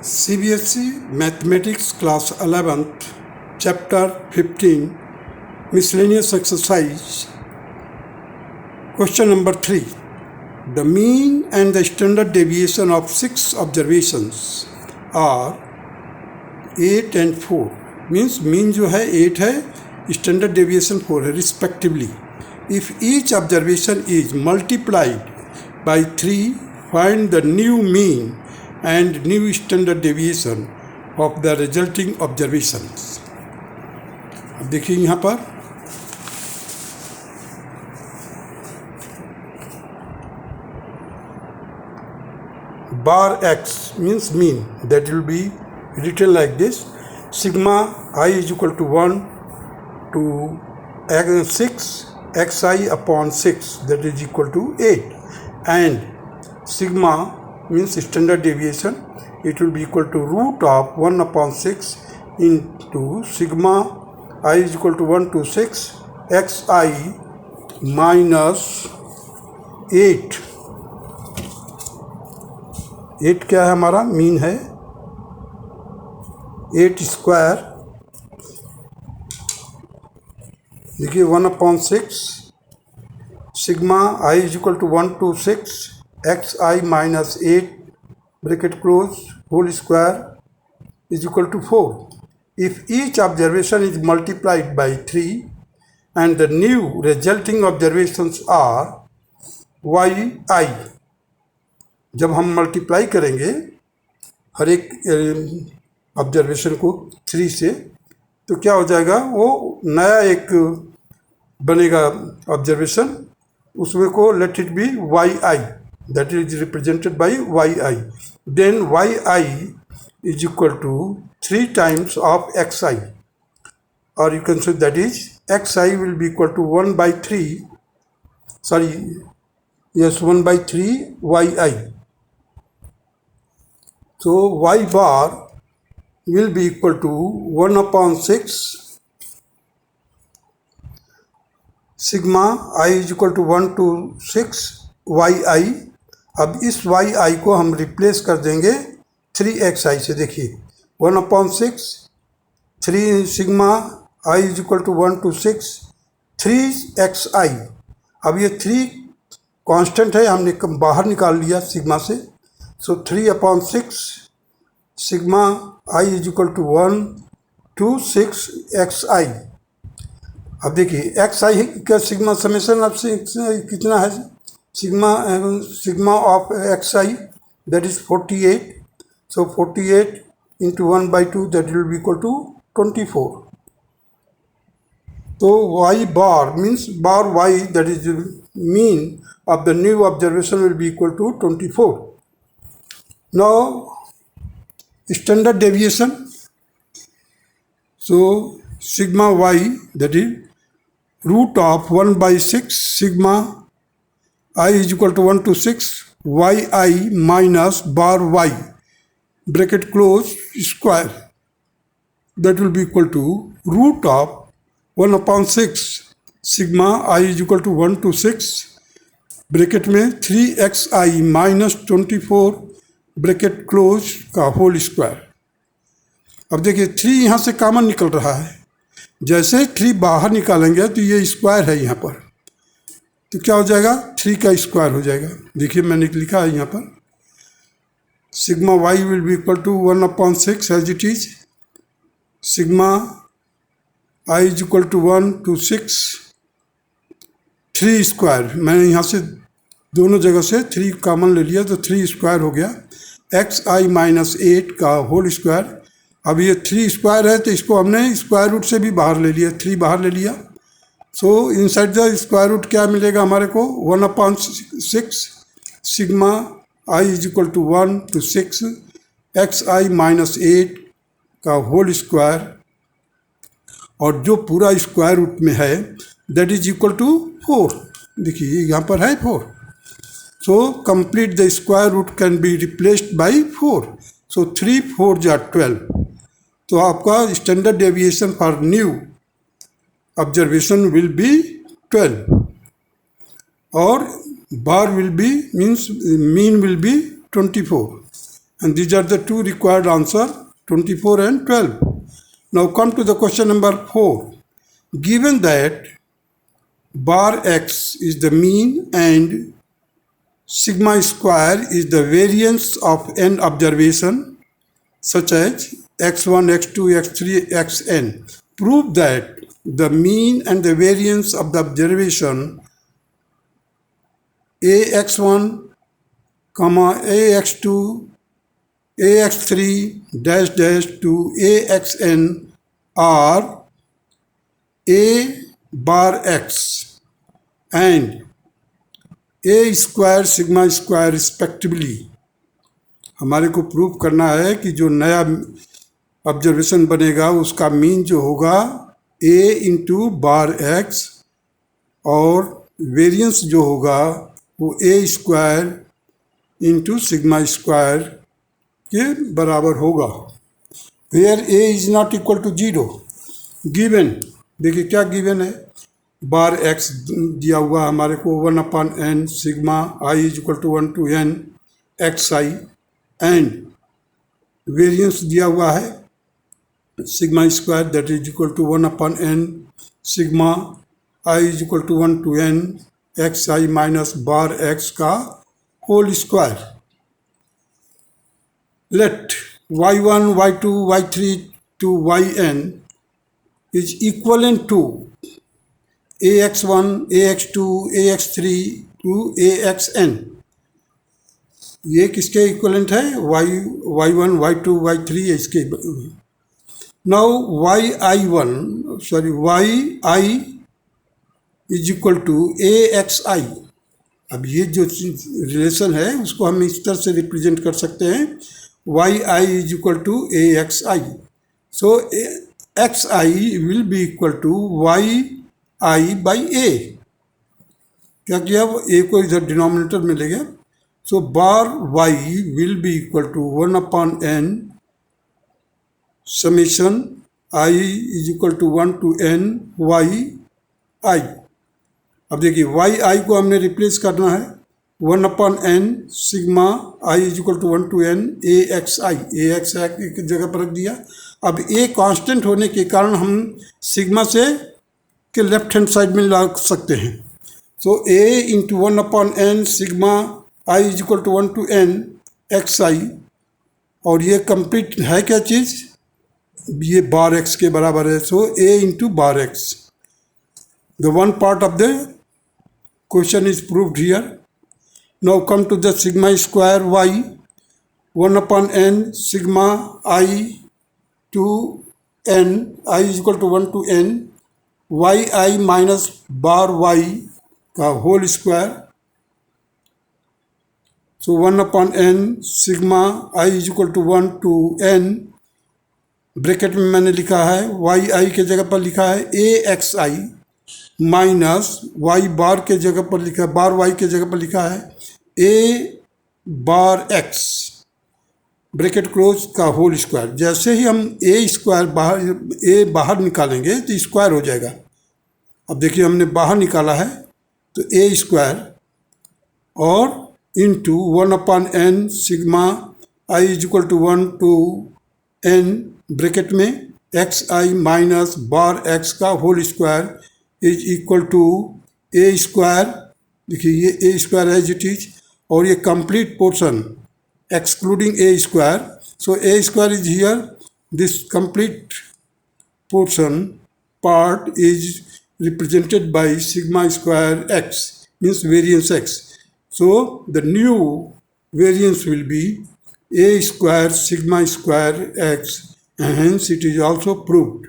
CBSE Mathematics Class 11th Chapter 15 Miscellaneous Exercise. Question number 3. The mean and the standard deviation of 6 observations are 8 and 4. Means mean जो है 8 है, standard deviation 4 है respectively. If each observation is multiplied by 3, find the new mean and new standard deviation of the resulting observations. अब देखिए यहाँ पर bar x means mean, that will be written like this: sigma I is equal to 1 to 6 xi upon 6, that is equal to 8, and sigma means standard deviation, it will be equal to root of 1 upon 6 into sigma I is equal to 1 to 6 xi minus 8. 8 क्या है हमारा mean है, 8 square, देखिए 1 upon 6 sigma I is equal to 1 to 6 xi minus 8 bracket close whole square is equal to 4. If each observation is multiplied by 3 and the new resulting observations are yi, जब हम multiply करेंगे हर एक observation को 3 से, तो क्या हो जाएगा, वो नया एक बनेगा ऑब्जर्वेशन, उसमें को let it be yi, that is represented by yi. Then yi is equal to 3 times of xi, or you can say that is xi will be equal to 1 by 3, 1 by 3 yi. So y bar will be equal to 1 upon 6 sigma I is equal to 1 to 6 yi. अब इस yi को हम replace कर देंगे 3xi से. देखिए 1 upon 6 3 sigma I is equal to 1 to 6 3xi. अब ये 3 कांस्टेंट है, हमने बाहर निकाल लिया सिग्मा से. सो 3 upon 6 sigma I is equal to 1 to 6 xi. अब देखिए xi का सिग्मा समेशन अब से कितना है, sigma of xi, that is 48. So 48 into 1 by 2, that will be equal to 24. So y bar means bar y, that is the mean of the new observation, will be equal to 24. Now standard deviation. So sigma y, that is root of 1 by 6 sigma I is equal to 1 to 6 yi minus bar y bracket close square, that will be equal to root of 1 upon 6 sigma I is equal to 1 to 6 bracket में 3xi minus 24 bracket close का whole square. अब देखिए 3 यहाँ से common निकल रहा है, जैसे 3 बाहर निकालेंगे तो ये स्क्वायर है यहाँ पर, तो क्या हो जाएगा, 3 का स्क्वायर हो जाएगा. देखिए मैंने लिखा है यहाँ पर sigma y will be equal to 1 upon 6 as it is, sigma I is equal to 1 to 6 3 square. मैंने यहाँ से दोनों जगह से 3 कॉमन ले लिया तो 3 स्क्वायर हो गया, xi माइनस 8 का होल स्क्वायर. अब ये 3 स्क्वायर है तो इसको हमने स्क्वायर रूट से भी बाहर ले लिया, 3 बाहर ले लिया. So inside the square root क्या मिलेगा हमारे को, 1 upon 6 sigma I is equal to 1 to 6 xi minus 8 का होल स्क्वायर, और जो पूरा स्क्वायर रूट में है दैट इज इक्वल टू 4. देखिए यहाँ पर है 4. So complete the square root can be replaced by 4. So 3 4 जा 12. तो आपका standard deviation for new observation will be 12, और bar will be means mean will be 24. And these are the two required answer, 24 and 12. Now come to the question number 4. Given that bar x is the mean and sigma square is the variance of n observation, such as x1, x2, x3, xn. Prove that the mean and the variance of the observation ax1, ax2, ax3 dash dash to axn are a bar x and a square sigma square respectively. हमारे को prove करना है कि जो नया observation बनेगा उसका mean जो होगा a इंटू बार x और वेरिएंस जो होगा वो a square into sigma square के बराबर होगा. Where a is not equal to 0. Given, देखिए क्या गिवन है. बार x दिया हुआ हमारे को 1/n sigma i is equal to 1 to n xi and variance दिया हुआ है sigma square that is equal to 1/n sigma i is equal to 1 to n xi minus bar x का whole square. Let y1, y2, y3 to yn is equivalent to ax1, ax2, ax3 to axn. ये किसके equivalent है? y1, y2, y3 इसके. Now yi is equal to axi. अब ये जो relation है उसको हम इस तरह से रिप्रेजेंट कर सकते हैं yi is equal to axi. So xi will be equal to yi by a. क्या किया? a को इधर डिनोमिनेटर में ले गया. So bar y will be equal to 1/n summation I is equal to 1 to n yi. अब देखिए yi को हमने रिप्लेस करना है 1/n sigma i is equal to 1 to n axi. axi की जगह पर रख दिया. अब a कांस्टेंट होने के कारण हम सिग्मा से के लेफ्ट हैंड साइड में ला सकते हैं. So a into 1/n sigma i is equal to 1 to n xi. और ये कंप्लीट है क्या चीज़? ये बार x के बराबर है. So a into bar x. The one part of the question is proved here. Now come to the sigma square y 1/n sigma i to n i is equal to 1 to n yi minus bar y का whole square. So 1/n sigma i is equal to 1 to n. Bracket में मैंने लिखा है yi के जगह पर लिखा है axi माइनस y बार के जगह पर लिखा है बार y के जगह पर लिखा है a bar x bracket close का होल स्क्वायर. जैसे ही हम a स्क्वायर बाहर निकालेंगे तो स्क्वायर हो जाएगा. अब देखिए हमने बाहर निकाला है तो a स्क्वायर और into 1/n sigma i is equal to 1 to n bracket में xi माइनस बार x का whole square is equal to a square. देखिए ये a स्क्वायर है इट इज और ये complete portion excluding a square. So a square is here. This complete portion part is represented by sigma square x means variance x. So the new variance will be a square sigma square x and hence it is also proved.